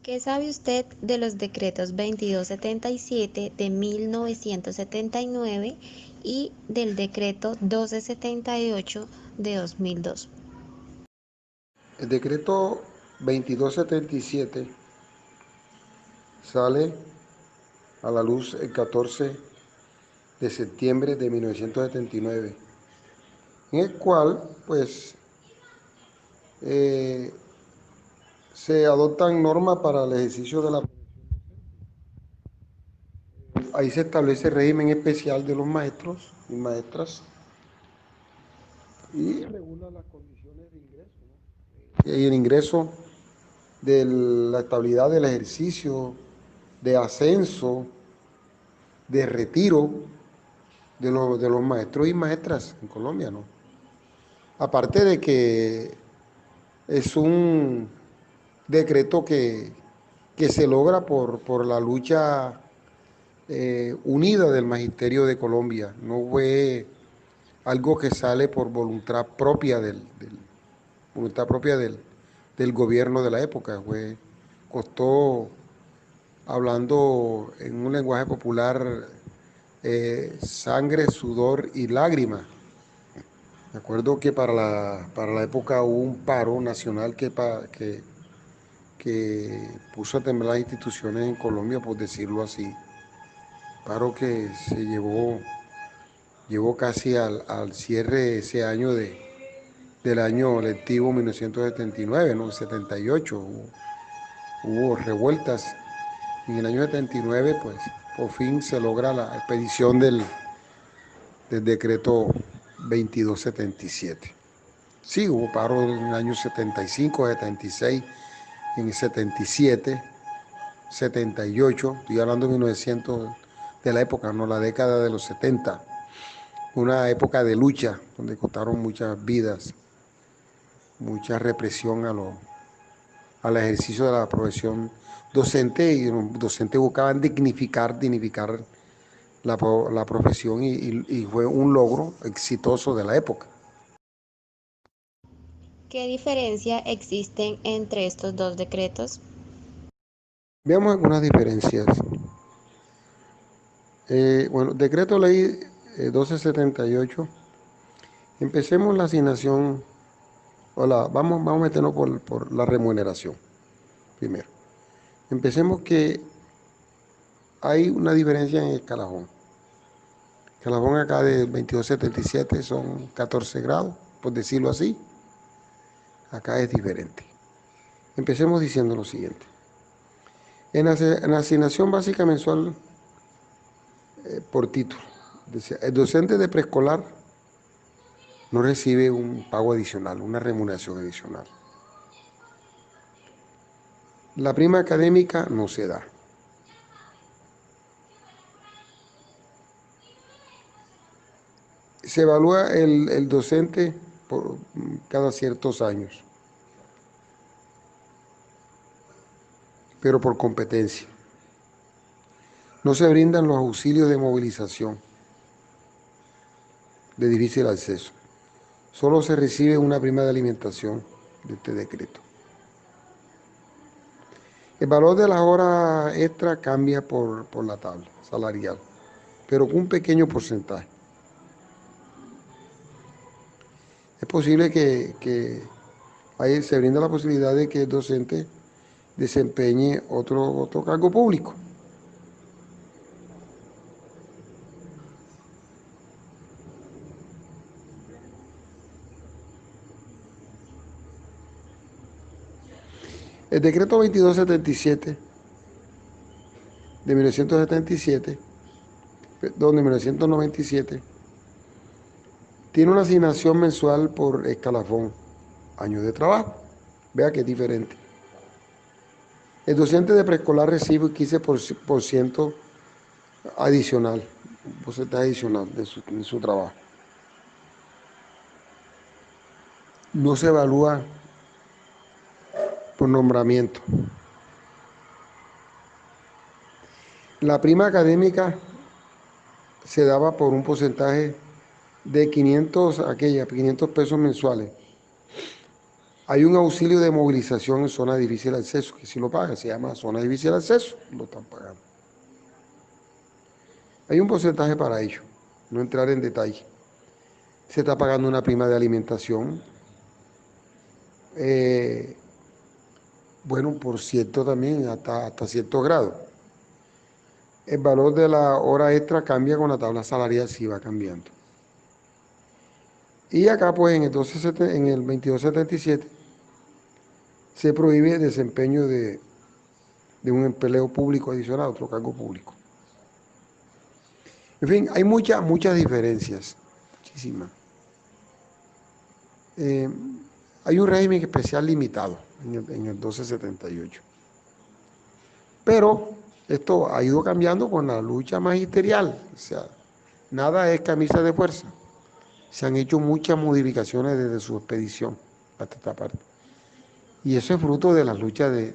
¿Qué sabe usted de los decretos 2277 de 1979 y del decreto 1278 de 2002? El decreto 2277 sale a la luz el 14 de septiembre de 1979, en el cual pues eh, se adoptan normas para el ejercicio de la... Ahí se establece el régimen especial de los maestros y maestras y regula las condiciones de ingreso, ¿no? Y el ingreso de la estabilidad del ejercicio, de ascenso, de retiro de los maestros y maestras en Colombia, ¿no? Aparte de que es un decreto que se logra por la lucha unida del Magisterio de Colombia, no fue algo que sale por voluntad propia del gobierno de la época, costó, hablando en un lenguaje popular, sangre, sudor y lágrimas. Me acuerdo que para la época hubo un paro nacional que puso a temblar las instituciones en Colombia, por decirlo así. Paro que llevó casi al cierre ese año del año lectivo 1979, ¿no? 78. Hubo revueltas. En el año 79, pues, por fin se logra la expedición del decreto 2277. Sí, hubo paro en el año 75, 76, en el 77, 78, estoy hablando de 1900, de la época, no la década de los 70, una época de lucha donde costaron muchas vidas, mucha represión al ejercicio de la profesión docente, y los docentes buscaban dignificar la profesión y fue un logro exitoso de la época. ¿Qué diferencia existen entre estos dos decretos? Veamos algunas diferencias. Bueno, decreto ley 1278. Empecemos la asignación, vamos a meternos por la remuneración primero. Empecemos que hay una diferencia en el escalafón. El escalafón acá de 2277 son 14 grados, por decirlo así. Acá es diferente. Empecemos diciendo lo siguiente. En la asignación básica mensual por título, el docente de preescolar no recibe un pago adicional, una remuneración adicional. La prima académica no se da. Se evalúa el docente por cada ciertos años, pero por competencia. No se brindan los auxilios de movilización de difícil acceso. Solo se recibe una prima de alimentación de este decreto. El valor de las horas extra cambia por la tabla salarial, pero con un pequeño porcentaje. Es posible que ahí se brinda la posibilidad de que el docente desempeñe otro cargo público. El decreto 2277 de 1977, perdón, de 1997, tiene una asignación mensual por escalafón, años de trabajo. Vea que es diferente. El docente de preescolar recibe un 15% adicional, un porcentaje adicional de su trabajo. No se evalúa por nombramiento. La prima académica se daba por un porcentaje de 500 pesos mensuales Hay un auxilio de movilización en zona de difícil acceso, que si lo paga, se llama zona de difícil acceso, lo están pagando. Hay un porcentaje para ello, no entrar en detalle. Se está pagando una prima de alimentación, bueno, por cierto también, hasta cierto grado. El valor de la hora extra cambia con la tabla salarial, sí va cambiando. Y acá pues en el 2277 se prohíbe el desempeño de un empleo público adicional, otro cargo público. En fin, hay muchas diferencias, muchísimas. Hay un régimen especial limitado en el 1278. Pero esto ha ido cambiando con la lucha magisterial, o sea, nada es camisa de fuerza. Se han hecho muchas modificaciones desde su expedición hasta esta parte. Y eso es fruto de las luchas de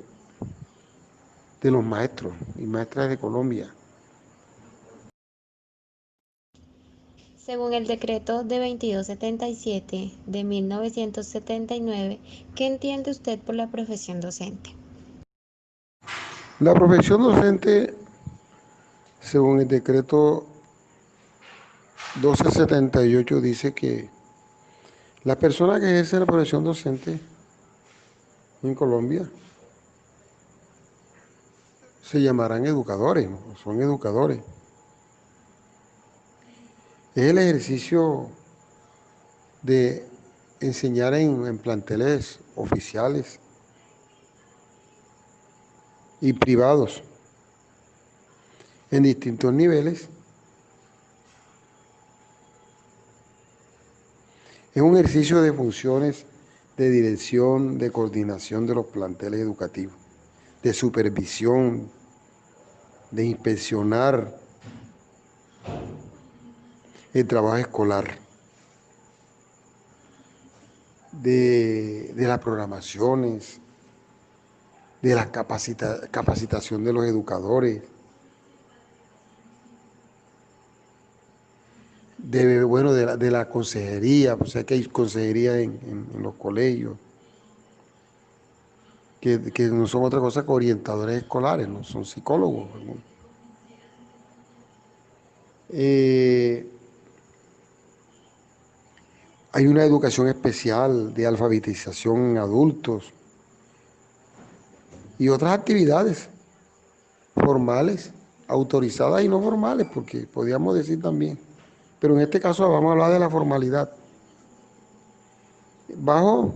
los maestros y maestras de Colombia. Según el decreto de 2277 de 1979, ¿qué entiende usted por la profesión docente? La profesión docente, según el decreto 1278, dice que las personas que ejercen la profesión docente en Colombia se llamarán educadores, ¿no? Son educadores. Es el ejercicio de enseñar en planteles oficiales y privados en distintos niveles. Es un ejercicio de funciones de dirección, de coordinación de los planteles educativos, de supervisión, de inspeccionar el trabajo escolar, de las programaciones, de la capacitación de los educadores, bueno, de la consejería, o sea que hay consejería en los colegios, que no son otra cosa que orientadores escolares, no son psicólogos. ¿No? Hay una educación especial de alfabetización en adultos y otras actividades formales, autorizadas y no formales, porque podríamos decir también. Pero en este caso vamos a hablar de la formalidad. Bajo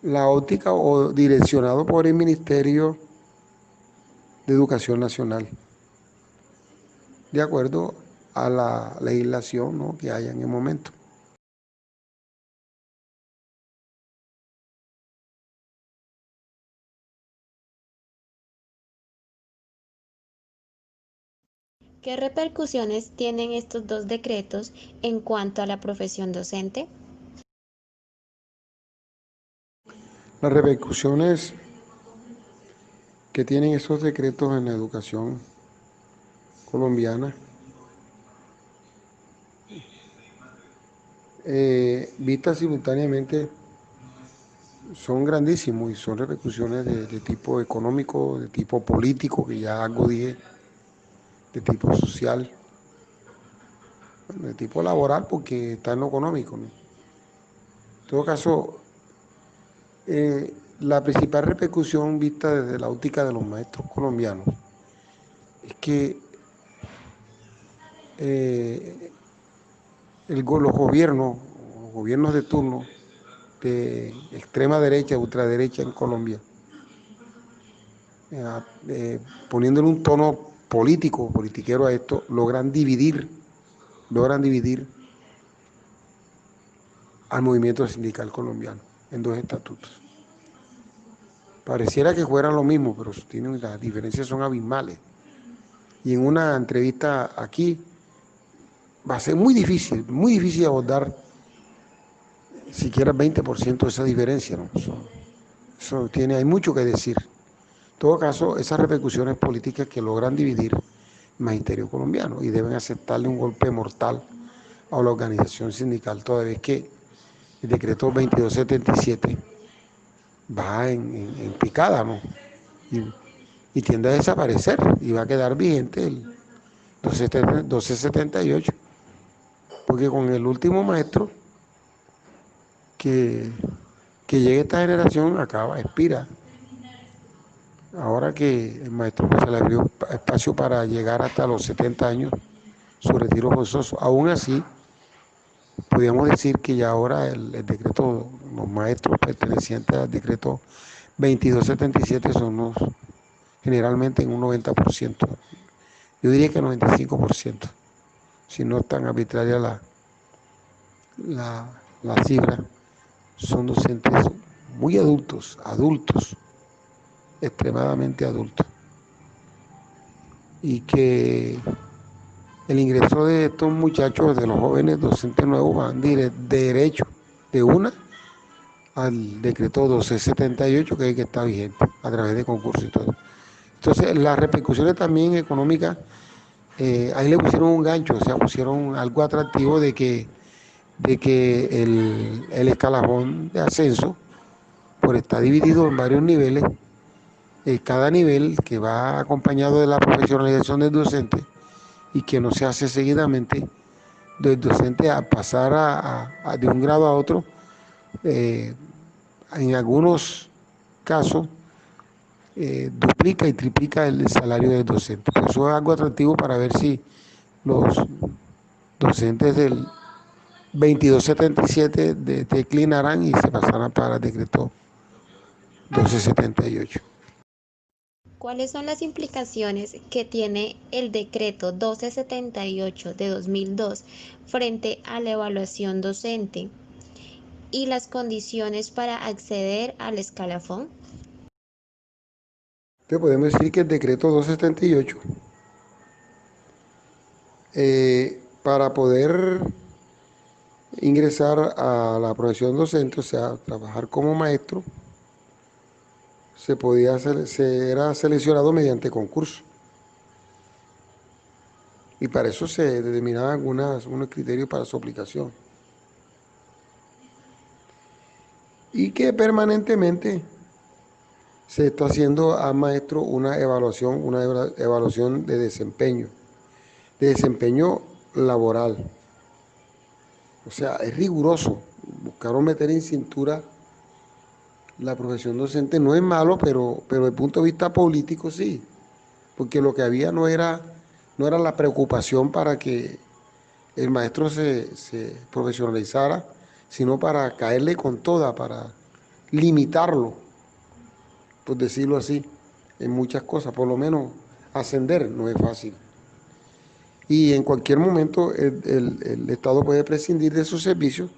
la óptica o direccionado por el Ministerio de Educación Nacional, de acuerdo a la legislación, ¿no?, que haya en el momento. ¿Qué repercusiones tienen estos dos decretos en cuanto a la profesión docente? Las repercusiones que tienen esos decretos en la educación colombiana, vistas simultáneamente, son grandísimos y son repercusiones de tipo económico, de tipo político, que ya algo dije, de tipo social, bueno, de tipo laboral, porque está en lo económico, ¿no? En todo caso, la principal repercusión vista desde la óptica de los maestros colombianos es que los gobiernos de turno de extrema derecha, ultraderecha en Colombia, poniéndole un tono político, politiquero a esto, logran dividir al movimiento sindical colombiano en dos estatutos. Pareciera que fueran lo mismo, pero las diferencias son abismales. Y en una entrevista aquí va a ser muy difícil abordar siquiera el 20% de esa diferencia, ¿no? Hay mucho que decir. En todo caso, esas repercusiones políticas que logran dividir el magisterio colombiano y deben aceptarle un golpe mortal a la organización sindical, toda vez que el decreto 2277 va en picada, ¿no? Y, y tiende a desaparecer y va a quedar vigente el 1278, porque con el último maestro que, que llegue a esta generación acaba, expira. Ahora que el maestro pues, se le abrió espacio para llegar hasta los 70 años, su retiro forzoso. Aún así, podríamos decir que ya ahora el decreto, los maestros pertenecientes al decreto 2277 son generalmente en un 90%. Yo diría que 95%, si no es tan arbitraria la cifra. Son docentes muy adultos, extremadamente adultos. Y que el ingreso de estos muchachos, de los jóvenes docentes nuevos, van de derecho de una al decreto 1278, que es el que está vigente, a través de concursos y todo. Entonces, las repercusiones también económicas, ahí le pusieron un gancho, o sea, pusieron algo atractivo de que el escalafón de ascenso, por estar dividido en varios niveles, cada nivel que va acompañado de la profesionalización del docente y que no se hace seguidamente, del docente a pasar de un grado a otro, eh, en algunos casos duplica y triplica el salario del docente. Por eso es algo atractivo para ver si los docentes del 2277 declinarán y se pasarán para el decreto 1278. ¿Cuáles son las implicaciones que tiene el decreto 1278 de 2002 frente a la evaluación docente y las condiciones para acceder al escalafón? Entonces podemos decir que el decreto 278, para poder ingresar a la profesión docente, o sea, trabajar como maestro, se era seleccionado mediante concurso. Y para eso se determinaban unos criterios para su aplicación. Y que permanentemente se está haciendo a maestro una evaluación de desempeño laboral. O sea, es riguroso. Buscaron meter en cintura la profesión docente. No es malo, pero desde el punto de vista político sí. Porque lo que había no era la preocupación para que el maestro se profesionalizara, sino para caerle con toda, para limitarlo, por decirlo así, en muchas cosas. Por lo menos ascender no es fácil. Y en cualquier momento el Estado puede prescindir de sus servicios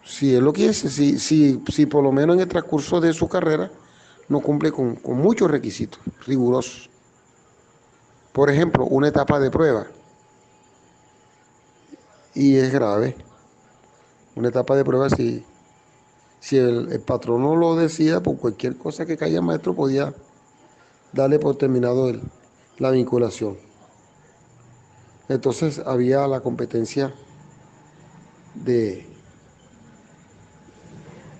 si él lo quiere, si por lo menos en el transcurso de su carrera no cumple con muchos requisitos rigurosos. Por ejemplo, una etapa de prueba, y es grave. Una etapa de prueba, si el patrón no lo decida, por cualquier cosa que caiga el maestro, podía darle por terminado la vinculación. Entonces había la competencia de,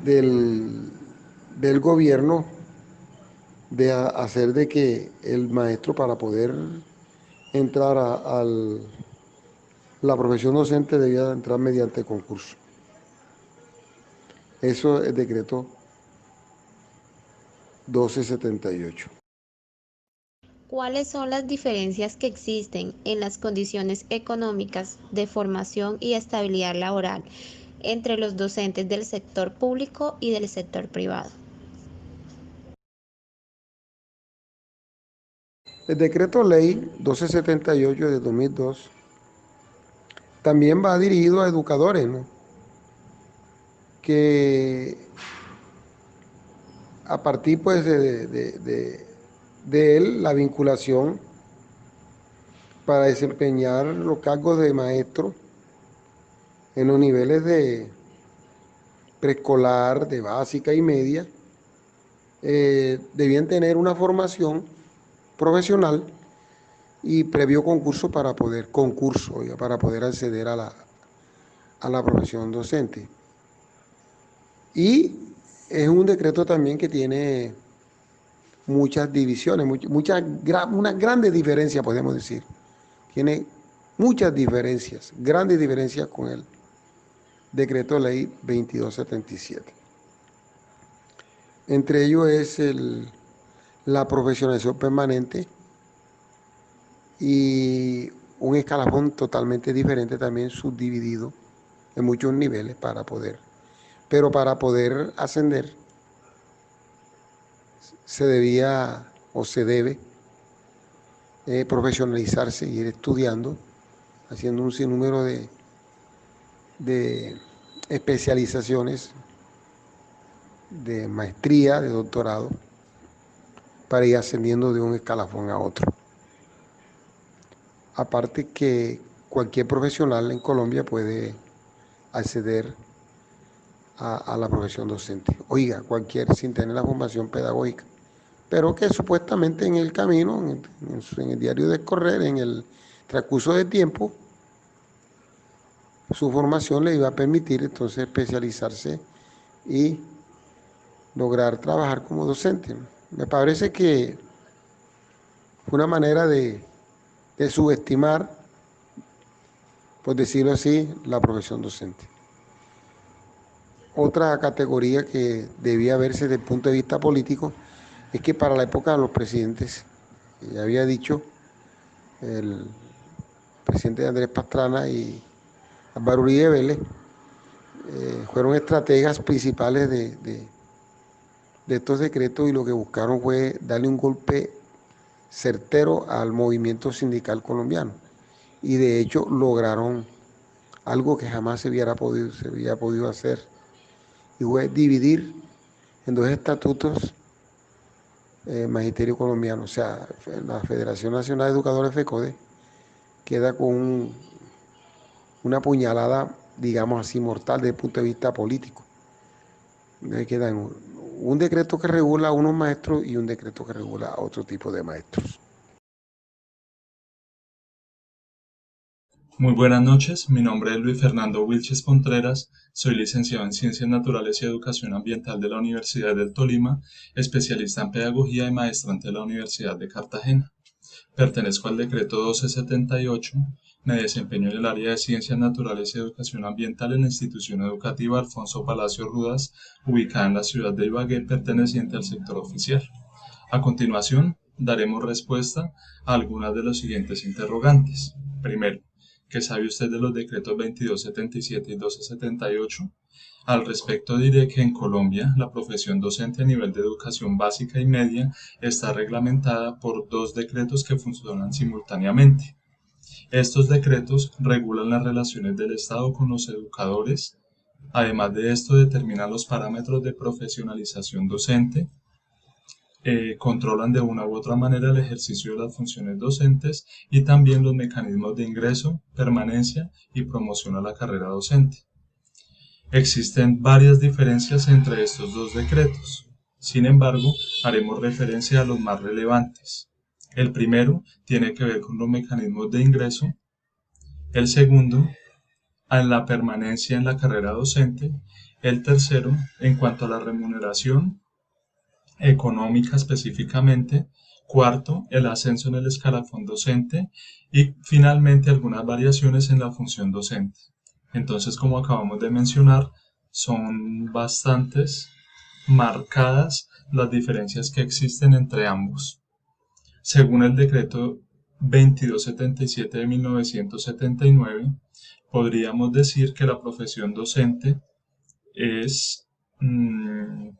del, del gobierno de hacer de que el maestro, para poder entrar a la profesión docente, debía entrar mediante concurso. Eso es el decreto 1278. ¿Cuáles son las diferencias que existen en las condiciones económicas de formación y estabilidad laboral entre los docentes del sector público y del sector privado? El decreto ley 1278 de 2002 también va dirigido a educadores, ¿no? Que a partir pues de él, la vinculación para desempeñar los cargos de maestro en los niveles de preescolar, de básica y media, debían tener una formación profesional y previo concurso para poder acceder a la profesión docente. Y Es un decreto también que tiene muchas divisiones, unas grandes diferencias, podemos decir. Tiene muchas diferencias, grandes diferencias con el decreto ley 2277. Entre ellos es la profesionalización permanente y un escalafón totalmente diferente también subdividido en muchos niveles pero para poder ascender se debía o se debe profesionalizarse, ir estudiando, haciendo un sinnúmero de especializaciones, de maestría, de doctorado, para ir ascendiendo de un escalafón a otro. Aparte que cualquier profesional en Colombia puede acceder a la profesión docente. Oiga, cualquier sin tener la formación pedagógica, pero que supuestamente en el camino, en el diario de correr, en el transcurso de tiempo, su formación le iba a permitir entonces especializarse y lograr trabajar como docente. Me parece que fue una manera de subestimar, por decirlo así, la profesión docente. Otra categoría que debía verse desde el punto de vista político es que para la época de los presidentes, ya había dicho el presidente Andrés Pastrana y Álvaro Uribe Vélez, fueron estrategas principales de estos decretos y lo que buscaron fue darle un golpe certero al movimiento sindical colombiano. Y de hecho lograron algo que jamás se había podido hacer, y fue dividir en dos estatutos magisterio colombiano. O sea, la Federación Nacional de Educadores FECODE queda con una puñalada, digamos así, mortal desde el punto de vista político. Quedan un decreto que regula a unos maestros y un decreto que regula a otro tipo de maestros. Muy buenas noches, mi nombre es Luis Fernando Wilches Contreras, soy licenciado en Ciencias Naturales y Educación Ambiental de la Universidad del Tolima, especialista en Pedagogía y maestrante de la Universidad de Cartagena. Pertenezco al decreto 1278, me desempeño en el área de Ciencias Naturales y Educación Ambiental en la institución educativa Alfonso Palacio Rudas, ubicada en la ciudad de Ibagué, perteneciente al sector oficial. A continuación, daremos respuesta a algunas de los siguientes interrogantes. Primero, ¿qué sabe usted de los decretos 2277 y 1278? Al respecto diré que en Colombia la profesión docente a nivel de educación básica y media está reglamentada por dos decretos que funcionan simultáneamente. Estos decretos regulan las relaciones del Estado con los educadores. Además de esto, determinan los parámetros de profesionalización docente, controlan de una u otra manera el ejercicio de las funciones docentes y también los mecanismos de ingreso, permanencia y promoción a la carrera docente. Existen varias diferencias entre estos dos decretos. Sin embargo, haremos referencia a los más relevantes. El primero tiene que ver con los mecanismos de ingreso, el segundo a la permanencia en la carrera docente, el tercero en cuanto a la remuneración económica específicamente, cuarto, el ascenso en el escalafón docente y finalmente algunas variaciones en la función docente. Entonces, como acabamos de mencionar, son bastantes marcadas las diferencias que existen entre ambos. Según el decreto 2277 de 1979, podríamos decir que la profesión docente es un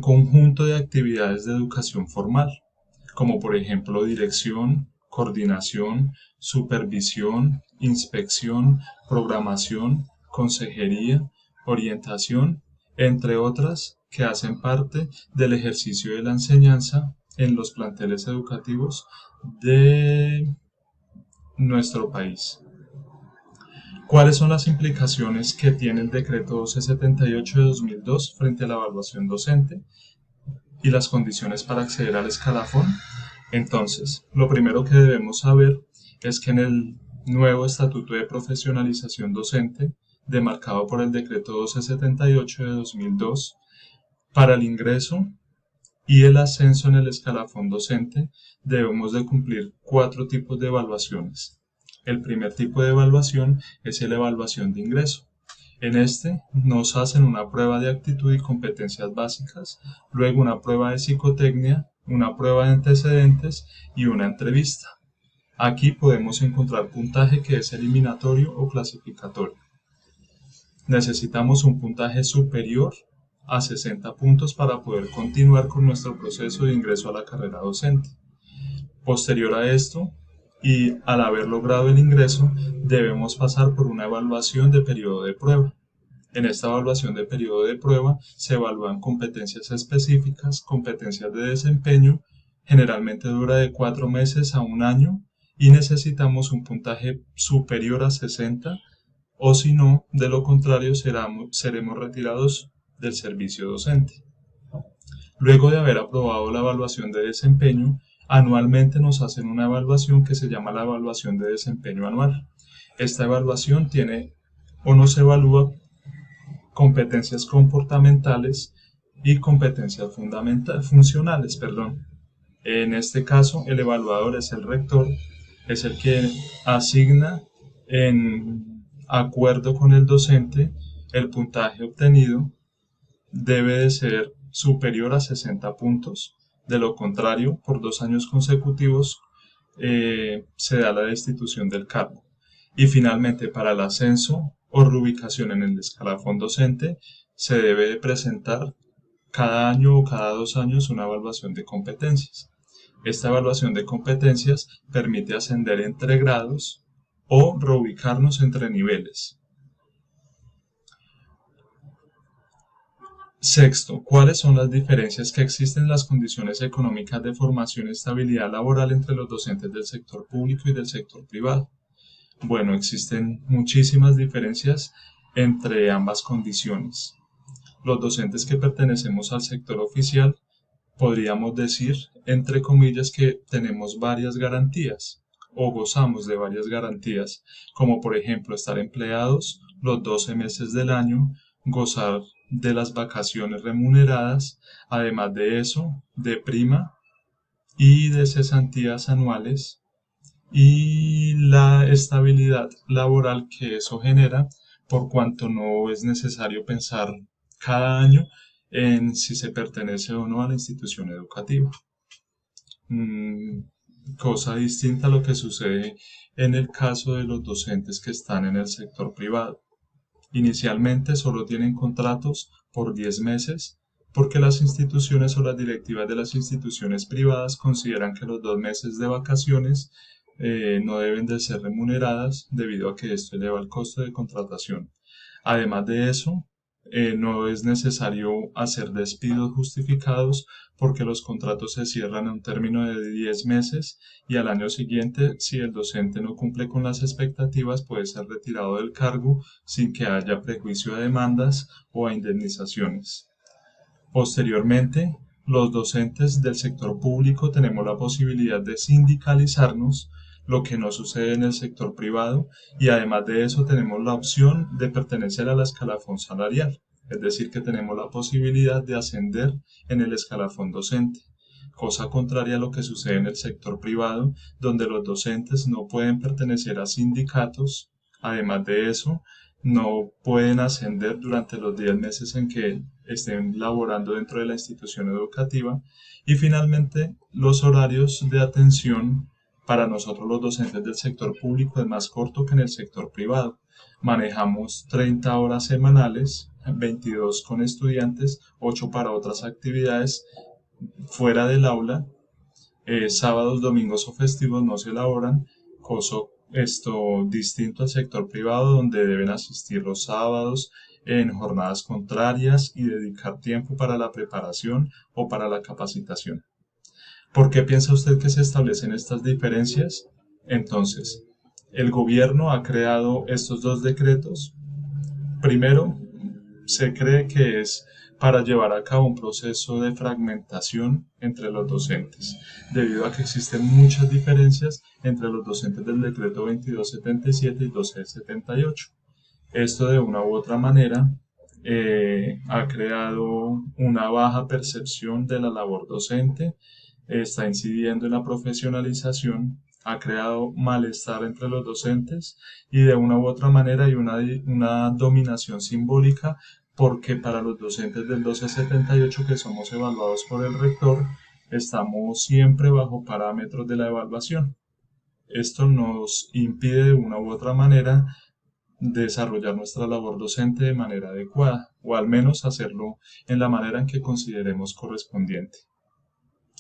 conjunto de actividades de educación formal, como por ejemplo dirección, coordinación, supervisión, inspección, programación, consejería, orientación, entre otras que hacen parte del ejercicio de la enseñanza en los planteles educativos de nuestro país. ¿Cuáles son las implicaciones que tiene el decreto 1278 de 2002 frente a la evaluación docente y las condiciones para acceder al escalafón? Entonces, lo primero que debemos saber es que en el nuevo Estatuto de Profesionalización Docente, demarcado por el decreto 1278 de 2002, Para el ingreso y el ascenso en el escalafón docente debemos de cumplir 4 tipos de evaluaciones. El primer tipo de evaluación es la evaluación de ingreso. En este nos hacen una prueba de actitud y competencias básicas, luego una prueba de psicotecnia, una prueba de antecedentes y una entrevista. Aquí podemos encontrar puntaje que es eliminatorio o clasificatorio. Necesitamos un puntaje superior a 60 puntos para poder continuar con nuestro proceso de ingreso a la carrera docente. Posterior a esto, y al haber logrado el ingreso, debemos pasar por una evaluación de periodo de prueba. En esta evaluación de periodo de prueba se evalúan competencias específicas, competencias de desempeño, generalmente dura de 4 meses a 1 año y necesitamos un puntaje superior a 60 o si no, de lo contrario seremos retirados del servicio docente. Luego de haber aprobado la evaluación de desempeño, anualmente nos hacen una evaluación que se llama la evaluación de desempeño anual. Esta evaluación tiene o nos evalúa competencias comportamentales y competencias funcionales. En este caso, el evaluador es el rector, es el que asigna en acuerdo con el docente el puntaje obtenido debe de ser superior a 60 puntos. De lo contrario, por 2 años consecutivos se da la destitución del cargo. Y finalmente, para el ascenso o reubicación en el escalafón docente, se debe de presentar cada año o cada 2 años una evaluación de competencias. Esta evaluación de competencias permite ascender entre grados o reubicarnos entre niveles. Sexto, ¿cuáles son las diferencias que existen en las condiciones económicas de formación y estabilidad laboral entre los docentes del sector público y del sector privado? Bueno, existen muchísimas diferencias entre ambas condiciones. Los docentes que pertenecemos al sector oficial podríamos decir, entre comillas, que tenemos varias garantías o gozamos de varias garantías, como por ejemplo estar empleados los 12 meses del año, gozar de las vacaciones remuneradas, además de eso, de prima y de cesantías anuales y la estabilidad laboral que eso genera, por cuanto no es necesario pensar cada año en si se pertenece o no a la institución educativa. Cosa distinta a lo que sucede en el caso de los docentes que están en el sector privado. Inicialmente solo tienen contratos por 10 meses porque las instituciones o las directivas de las instituciones privadas consideran que los 2 meses de vacaciones no deben de ser remuneradas debido a que esto eleva el costo de contratación. Además de eso, no es necesario hacer despidos justificados porque los contratos se cierran a un término de 10 meses y al año siguiente, si el docente no cumple con las expectativas, puede ser retirado del cargo sin que haya prejuicio a demandas o a indemnizaciones. Posteriormente, los docentes del sector público tenemos la posibilidad de sindicalizarnos, lo que no sucede en el sector privado, y además de eso tenemos la opción de pertenecer al escalafón salarial, es decir, que tenemos la posibilidad de ascender en el escalafón docente, cosa contraria a lo que sucede en el sector privado, donde los docentes no pueden pertenecer a sindicatos, además de eso, no pueden ascender durante los 10 meses en que estén laborando dentro de la institución educativa, y finalmente los horarios de atención para nosotros los docentes del sector público es más corto que en el sector privado. Manejamos 30 horas semanales, 22 con estudiantes, 8 para otras actividades fuera del aula. Sábados, domingos o festivos no se elaboran, esto distinto al sector privado donde deben asistir los sábados en jornadas contrarias y dedicar tiempo para la preparación o para la capacitación. ¿Por qué piensa usted que se establecen estas diferencias? Entonces, el gobierno ha creado estos 2 decretos. Primero, se cree que es para llevar a cabo un proceso de fragmentación entre los docentes, debido a que existen muchas diferencias entre los docentes del decreto 2277 y 1278. Esto de una u otra manera ha creado una baja percepción de la labor docente, está incidiendo en la profesionalización, ha creado malestar entre los docentes y de una u otra manera hay una dominación simbólica porque para los docentes del 1278 que somos evaluados por el rector, estamos siempre bajo parámetros de la evaluación. Esto nos impide de una u otra manera desarrollar nuestra labor docente de manera adecuada, o al menos hacerlo en la manera en que consideremos correspondiente.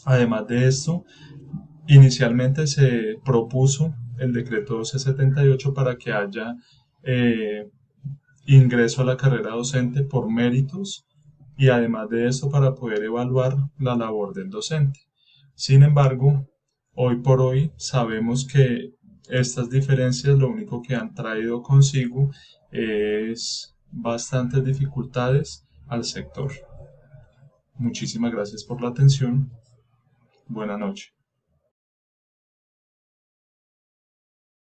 Además de esto, inicialmente se propuso el decreto 1278 para que haya ingreso a la carrera docente por méritos y además de esto para poder evaluar la labor del docente. Sin embargo, hoy por hoy sabemos que estas diferencias lo único que han traído consigo es bastantes dificultades al sector. Muchísimas gracias por la atención. Buenas noches.